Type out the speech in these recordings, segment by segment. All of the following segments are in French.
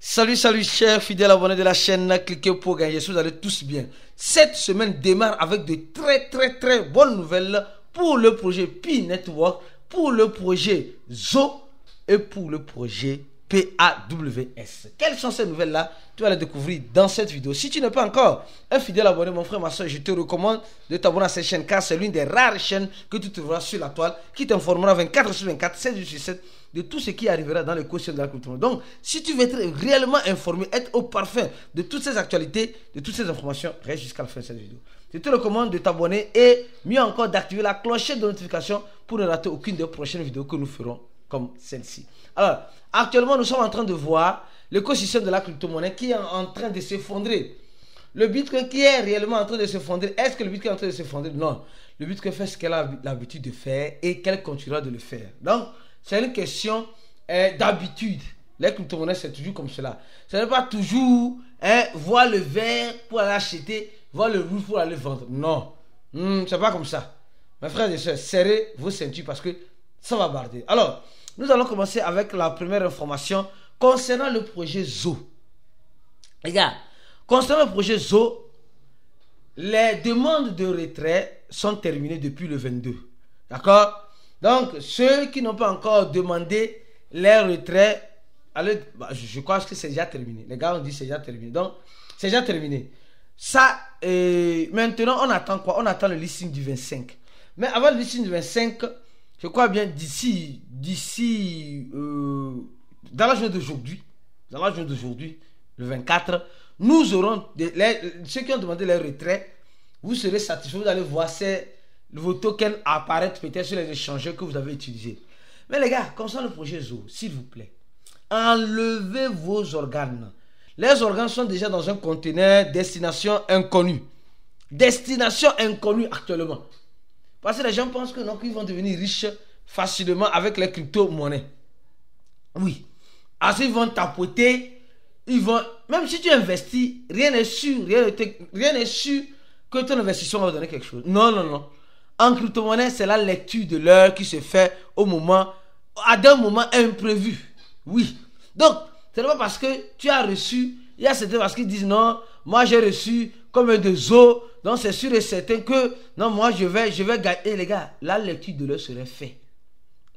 Salut, chers fidèles abonnés de la chaîne, cliquez pour gagner, j'espère que vous allez tous bien. Cette semaine démarre avec de très bonnes nouvelles pour le projet Pi Network, pour le projet Zo et pour le projet PAWS. Quelles sont ces nouvelles-là? Tu vas les découvrir dans cette vidéo. Si tu n'es pas encore un fidèle abonné, mon frère, ma soeur, je te recommande de t'abonner à cette chaîne car c'est l'une des rares chaînes que tu trouveras sur la toile qui t'informera 24/24, 7 jours sur 7 de tout ce qui arrivera dans l'écosystème de la crypto. Donc, si tu veux être réellement informé, être au parfum de toutes ces actualités, de toutes ces informations, reste jusqu'à la fin de cette vidéo. Je te recommande de t'abonner et mieux encore d'activer la clochette de notification pour ne rater aucune des prochaines vidéos que nous ferons comme celle-ci. Alors, actuellement, nous sommes en train de voir l'écosystème de la crypto-monnaie qui est en train de s'effondrer. Le Bitcoin qui est réellement en train de s'effondrer, est-ce que le Bitcoin est en train de s'effondrer? Non. Le Bitcoin fait ce qu'elle a l'habitude de faire et qu'elle continuera de le faire. Donc, c'est une question d'habitude. Les crypto-monnaies, c'est toujours comme cela. Ce n'est pas toujours voir le vert pour aller acheter, voir le rouge pour aller vendre. Non. C'est pas comme ça. Mes frères et sœurs, serrez vos ceintures parce que ça va barder. Alors, nous allons commencer avec la première information concernant le projet Zo. Les gars, concernant le projet Zo, les demandes de retrait sont terminées depuis le 22. D'accord? Donc, ceux qui n'ont pas encore demandé les retraits, allez, je crois que c'est déjà terminé. Les gars ont dit que c'est déjà terminé. Donc, c'est déjà terminé. Ça, maintenant, on attend quoi? On attend le listing du 25. Mais avant le listing du 25, je crois bien d'ici, dans la journée d'aujourd'hui, le 24, nous aurons, ceux qui ont demandé les retraits, vous serez satisfaits, vous allez voir vos tokens apparaître peut-être sur les échangeurs que vous avez utilisés. Mais les gars, concernant le projet Zo, s'il vous plaît, enlevez vos organes. Les organes sont déjà dans un conteneur destination inconnue. Destination inconnue actuellement. Parce que les gens pensent que non, qu'ils vont devenir riches facilement avec les crypto-monnaies. Oui. Alors ils vont tapoter, même si tu investis, rien n'est sûr que ton investissement va donner quelque chose. Non. En crypto-monnaie, c'est la lecture de l'heure qui se fait à d'un moment imprévu. Oui. Donc, ce n'est pas parce que tu as reçu, il y a certains parce qu'ils disent non, moi j'ai reçu comme de Zo, donc c'est sûr et certain que non, moi je vais gagner. Et les gars, la lecture de l'heure serait faite.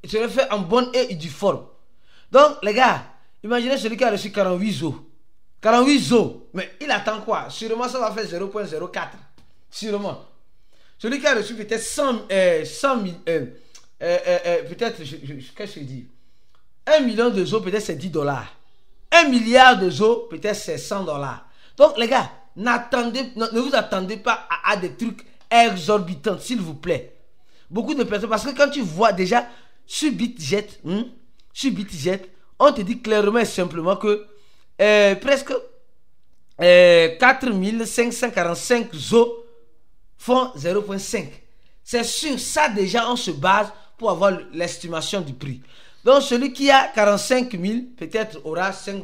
Elle serait faite en bonne et due forme. Donc, les gars, imaginez celui qui a reçu 48 Zo. 48 Zo. Mais il attend quoi? Sûrement ça va faire 0.04. Sûrement. Celui qui a reçu peut-être 100 000, peut-être, qu'est-ce que je dis? 1 million de Zo, peut-être c'est $10. 1 milliard de Zo, peut-être c'est $100. Donc, les gars, ne vous attendez pas à des trucs exorbitants, s'il vous plaît. Beaucoup de personnes, parce que quand tu vois déjà sur BitGet, on te dit clairement et simplement que presque 4545 Zo font 0.5. C'est sur ça déjà on se base pour avoir l'estimation du prix. Donc celui qui a 45 000 peut-être aura $5.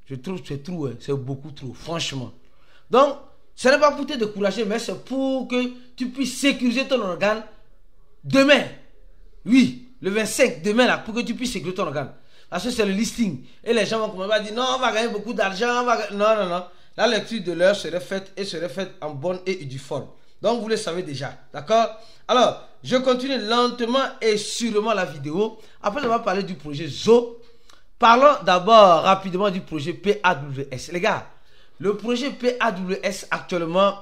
Je trouve que c'est beaucoup trop, franchement. Donc ce n'est pas pour te décourager, mais c'est pour que tu puisses sécuriser ton organe demain. Oui, le 25, demain là, pour que tu puisses sécuriser ton organe. Parce que c'est le listing. Et les gens vont commencer à dire non, on va gagner beaucoup d'argent. Non. La lecture de l'heure serait faite en bonne et due forme. Donc, vous le savez déjà. D'accord? Alors, je continue lentement et sûrement la vidéo. Après avoir parlé du projet Zo, parlons d'abord rapidement du projet PAWS. Les gars, le projet PAWS actuellement,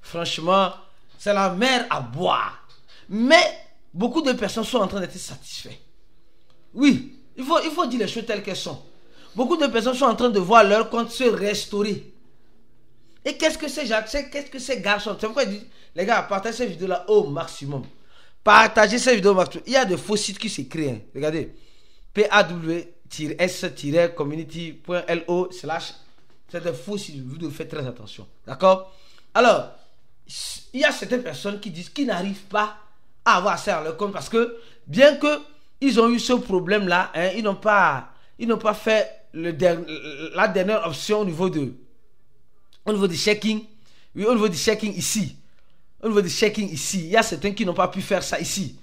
franchement, c'est la mer à boire. Mais, beaucoup de personnes sont en train d'être satisfaites. Oui, il faut dire les choses telles qu'elles sont. Beaucoup de personnes sont en train de voir leur compte se restaurer. Et qu'est-ce que ces garçons, c'est pourquoi je dis, les gars, partagez cette vidéo-là au maximum. Partagez cette vidéo au maximum. Il y a de faux sites qui se créent. Regardez. paw-s-community.lo/ c'est des faux sites. Vous devez faire très attention. D'accord? Alors, il y a certaines personnes qui disent qu'ils n'arrivent pas à avoir accès à leur compte parce que, bien que ils ont eu ce problème-là, ils n'ont pas fait la dernière option au niveau du checking. Oui, au niveau du checking ici. Il y a certains qui n'ont pas pu faire ça ici.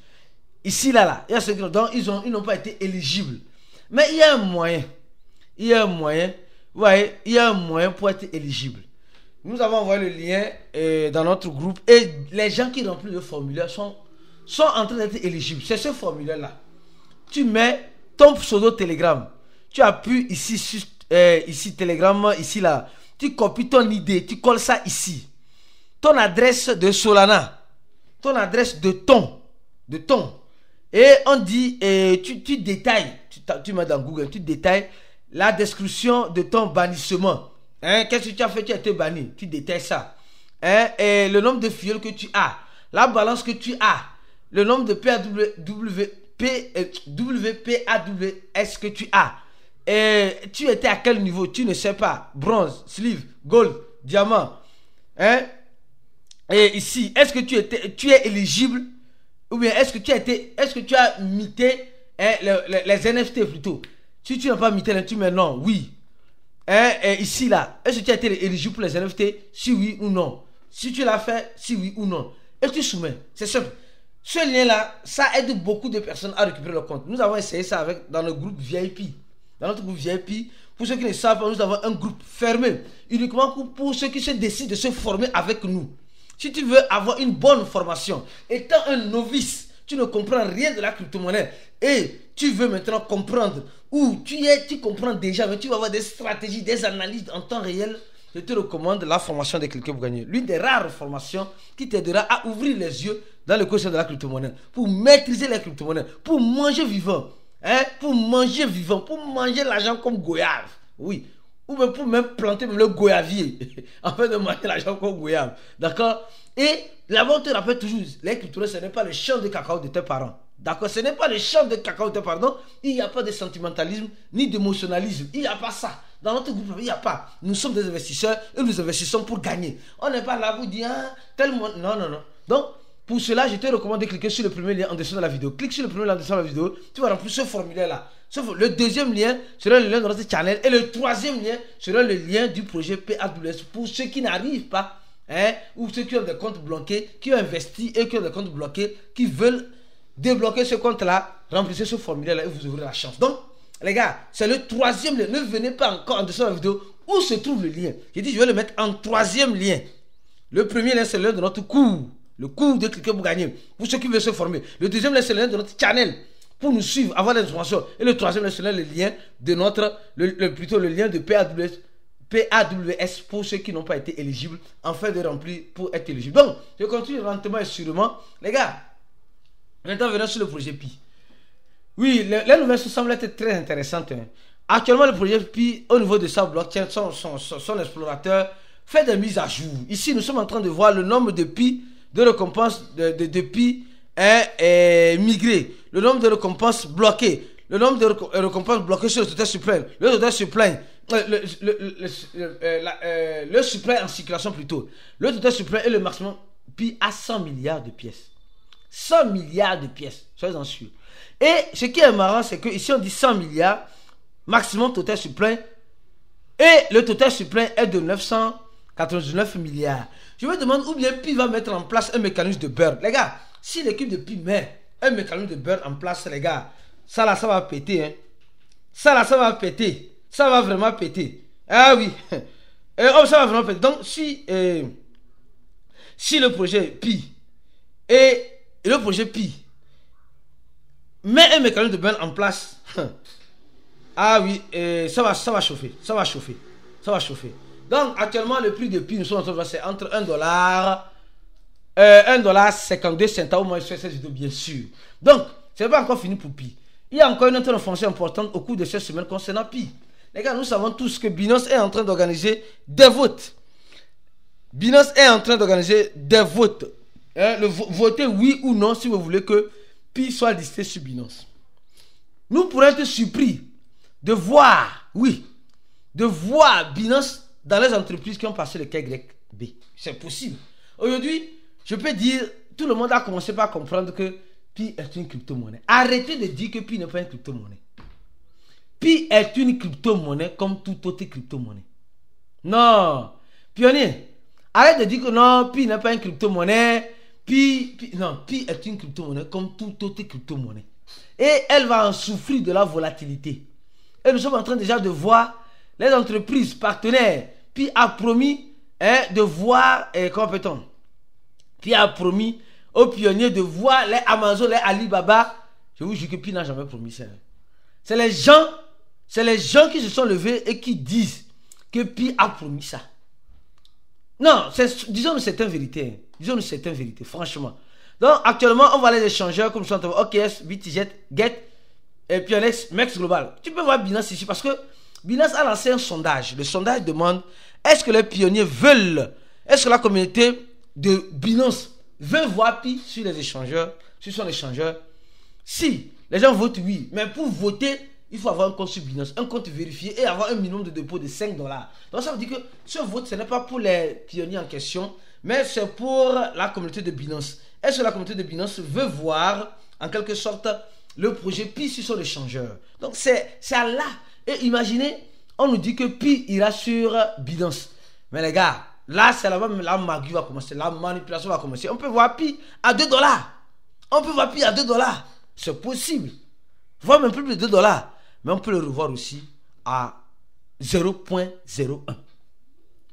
Ici, là. Il y a certains donc ils n'ont pas été éligibles. Mais il y a un moyen. il y a un moyen, vous voyez, il y a un moyen pour être éligible. Nous avons envoyé le lien dans notre groupe et les gens qui remplissent le formulaire sont en train d'être éligibles. C'est ce formulaire-là. Tu mets ton pseudo Telegram. Tu appuies ici, ici Telegram, ici là. Tu copies ton idée, tu colles ça ici. Ton adresse de Solana, ton adresse de ton. Et on dit, tu détailles, tu mets dans Google, tu détailles la description de ton bannissement. Hein, qu'est-ce que tu as fait? Tu as été banni. Tu détailles ça. Hein, et le nombre de filleuls que tu as, la balance que tu as, le nombre de WPAWS que tu as. Et tu étais à quel niveau? Tu ne sais pas. Bronze, sleeve, gold, diamant. Hein? Et ici, est-ce que tu es éligible? Ou bien est-ce que tu as mité les NFT plutôt? Si tu n'as pas mité, tu mets non, oui. Hein? Et ici là, est-ce que tu as été éligible pour les NFT? Si oui ou non. Si tu l'as fait, si oui ou non. Et tu soumets. C'est simple. Ce lien-là, ça aide beaucoup de personnes à récupérer leur compte. Nous avons essayé ça dans le groupe VIP. Dans notre groupe VIP, pour ceux qui ne savent pas, nous avons un groupe fermé. Uniquement pour ceux qui se décident de se former avec nous. Si tu veux avoir une bonne formation, étant un novice, tu ne comprends rien de la crypto-monnaie et tu veux maintenant comprendre, ou tu comprends déjà, mais tu vas avoir des stratégies, des analyses en temps réel, je te recommande la formation des cliquets pour gagner. L'une des rares formations qui t'aidera à ouvrir les yeux dans le côté de la crypto-monnaie, pour maîtriser les crypto-monnaies, pour manger vivant, hein, pour manger l'argent comme goyave, oui, ou même pour même planter le goyavier, afin de manger l'argent comme goyave, d'accord? Et là-bas, on te rappelle toujours, les crypto-monnaies, ce n'est pas le champ de cacao de tes parents, d'accord? Ce n'est pas le champ de cacao de tes parents, il n'y a pas de sentimentalisme, ni d'émotionnalisme, il n'y a pas ça. Dans notre groupe, il n'y a pas. Nous sommes des investisseurs et nous investissons pour gagner. On n'est pas là pour dire, ah, tel monde. Non, non, non. Donc, pour cela, je te recommande de cliquer sur le premier lien en dessous de la vidéo. Clique sur le premier lien en dessous de la vidéo. Tu vas remplir ce formulaire-là. Le deuxième lien sera le lien de notre channel. Et le troisième lien sera le lien du projet PAWS pour ceux qui n'arrivent pas, hein, ou ceux qui ont des comptes bloqués, qui ont investi et qui ont des comptes bloqués, qui veulent débloquer ce compte-là. Remplissez ce formulaire-là et vous aurez la chance. Donc, les gars, c'est le troisième lien. Ne venez pas encore en dessous de la vidéo où se trouve le lien. J'ai dit, je vais le mettre en troisième lien. Le premier lien, c'est le lien de notre cours. Le cours de cliquer pour gagner. Pour ceux qui veulent se former. Le deuxième lien, c'est le lien de notre channel. Pour nous suivre, avoir des informations. Et le troisième lien, c'est le lien de notre, plutôt le lien de PAWS pour ceux qui n'ont pas été éligibles. Afin de remplir pour être éligible. Donc, je continue lentement et sûrement. Les gars, maintenant, venons sur le projet Pi. Oui, les nouvelles semblent être très intéressantes. Hein. Actuellement, le projet Pi, au niveau de sa blockchain, son explorateur fait des mises à jour. Ici, nous sommes en train de voir le nombre de Pi, de récompenses de Pi est migré. Le nombre de récompenses bloquées. Le nombre de récompenses bloquées sur le total suprême. Le total suprême. Le suprême en circulation plutôt. Le total suprême est le maximum Pi à 100 milliards de pièces. 100 milliards de pièces, soyez-en sûrs. Et ce qui est marrant, c'est que ici on dit 100 milliards, maximum total suppléant, et le total suppléant est de 999 milliards. Je me demande où bien Pi va mettre en place un mécanisme de beurre. Les gars, si l'équipe de Pi met un mécanisme de beurre en place, les gars, ça là, ça va péter. Hein. Ça là, ça va péter. Ça va vraiment péter. Ah oui. Ça va vraiment péter. Donc, si le projet Pi et le projet Pi met un mécanisme de beurre en place, ah oui, ça va chauffer. Ça va chauffer. Ça va chauffer. Donc, actuellement, le prix de Pi, nous sommes en train de voir, c'est entre $1,52 au moins sur cette vidéo, bien sûr. Donc, ce n'est pas encore fini pour Pi. Il y a encore une autre information importante au cours de cette semaine concernant Pi. Les gars, nous savons tous que Binance est en train d'organiser des votes. Binance est en train d'organiser des votes. Votez oui ou non si vous voulez que Pi soit listé sur Binance. Nous pourrons être surpris de voir, oui, de voir Binance dans les entreprises qui ont passé le KYB. C'est possible. Aujourd'hui, je peux dire, tout le monde a commencé par comprendre que Pi est une crypto-monnaie. Arrêtez de dire que Pi n'est pas une crypto-monnaie. Pi est une crypto-monnaie comme toute autre crypto-monnaie. Non. Pionnier, arrête de dire que non, Pi n'est pas une crypto-monnaie. Pi est une crypto-monnaie comme toute autre crypto-monnaie. Et elle va en souffrir de la volatilité. Et nous sommes en train déjà de voir les entreprises partenaires. Puis a promis de voir, comment peut-on? Puis a promis aux pionniers de voir les Amazon, les Alibaba. Je vous jure que Pi n'a jamais promis ça. C'est les gens qui se sont levés et qui disent que Pi a promis ça. Non, disons-nous certaines vérités. Disons-nous certaines vérités, franchement. Donc, actuellement, on voit les échangeurs comme sont OKS, BTG, Get, et puis Mex Global. Tu peux voir Binance ici parce que Binance a lancé un sondage. Le sondage demande, est-ce que les pionniers veulent, est-ce que la communauté de Binance veut voir Pi sur les échangeurs, sur son échangeur? Si les gens votent oui, mais pour voter, il faut avoir un compte sur Binance, un compte vérifié et avoir un minimum de dépôt de $5. Donc ça veut dire que ce vote, ce n'est pas pour les pionniers en question, mais c'est pour la communauté de Binance. Est-ce que la communauté de Binance veut voir, en quelque sorte, le projet Pi sur son échangeur? Donc c'est là. Et imaginez, on nous dit que Pi ira sur Binance. Mais les gars, là, c'est la magie va commencer, la manipulation va commencer. On peut voir Pi à $2. On peut voir Pi à $2. C'est possible. Voire même plus de $2. Mais on peut le revoir aussi à 0.01.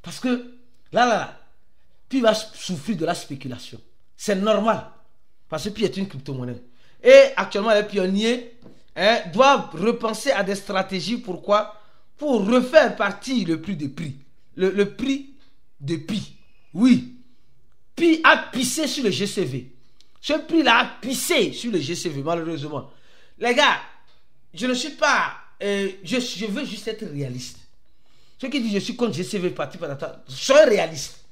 Parce que là, Pi va souffrir de la spéculation. C'est normal. Parce que Pi est une crypto-monnaie. Et actuellement, les pionniers doivent repenser à des stratégies. Pourquoi? Pour refaire partie le prix de prix. Le prix de Pi. Oui. Pi a pissé sur le GCV. Ce prix-là a pissé sur le GCV, malheureusement. Les gars, je ne suis pas... je veux juste être réaliste. Ceux qui disent je suis contre GCV, parti par la... Soyez réaliste.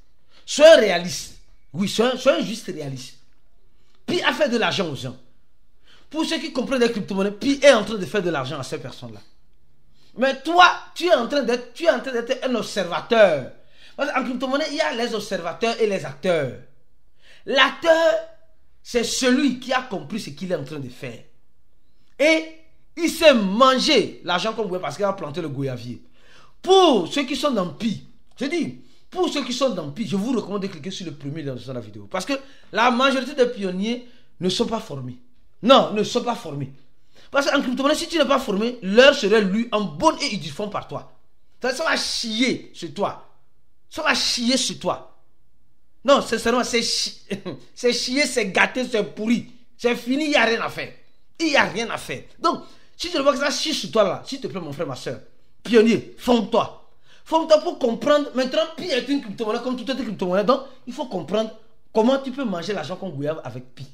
Soyez réaliste. Oui, soyez juste réaliste. Pi a fait de l'argent aux gens. Pour ceux qui comprennent les crypto-monnaies, Pi est en train de faire de l'argent à ces personnes-là. Mais toi, tu es en train d'être un observateur. Parce qu'en crypto-monnaie, il y a les observateurs et les acteurs. L'acteur, c'est celui qui a compris ce qu'il est en train de faire. Et il s'est mangé l'argent qu'on voulait parce qu'il a planté le goyavier. Pour ceux qui sont dans Pi, je dis, pour ceux qui sont dans Pi, je vous recommande de cliquer sur le premier lien de la vidéo. Parce que la majorité des pionniers ne sont pas formés. Non, ne sont pas formés. Parce qu'en crypto-monnaie, si tu n'es pas formé, l'heure serait lue en bonne et uniforme par toi. Ça va chier sur toi. Ça va chier sur toi. Non, sincèrement, c'est chier, c'est gâté, c'est pourri. C'est fini, il n'y a rien à faire. Il n'y a rien à faire. Donc, si tu ne vois que ça chie sur toi là, s'il te plaît, mon frère, ma soeur, pionnier, forme-toi. Forme-toi pour comprendre. Maintenant, Pi est une crypto-monnaie comme toutes les crypto-monnaies. Donc, il faut comprendre comment tu peux manger l'argent qu'on gouyave avec Pi.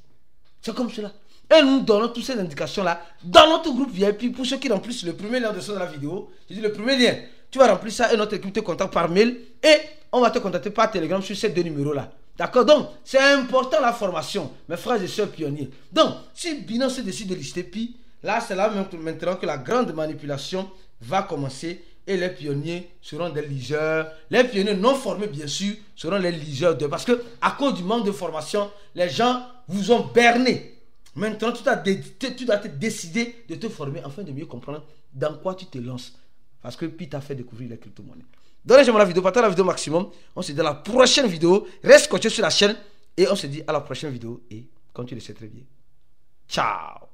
C'est comme cela. Et nous donnons toutes ces indications-là dans notre groupe VIP pour ceux qui remplissent le premier lien de la vidéo. Je dis le premier lien. Tu vas remplir ça et notre équipe te contacte par mail et on va te contacter par Telegram sur ces deux numéros-là. D'accord? Donc, c'est important la formation, mes frères et sœurs pionniers. Donc, si Binance décide de lister Pi, là, c'est là maintenant que la grande manipulation va commencer et les pionniers seront des liseurs. Les pionniers non formés, bien sûr, seront les liseurs de... Parce que, à cause du manque de formation, les gens vous ont berné. Maintenant, tu dois te décider de te former afin de mieux comprendre dans quoi tu te lances. Parce que Pi t'a fait découvrir les crypto-monnaies. Donnez-moi la vidéo, partagez la vidéo maximum. On se dit à la prochaine vidéo. Reste scotché sur la chaîne. Et on se dit à la prochaine vidéo. Et comme tu le sais très bien. Ciao.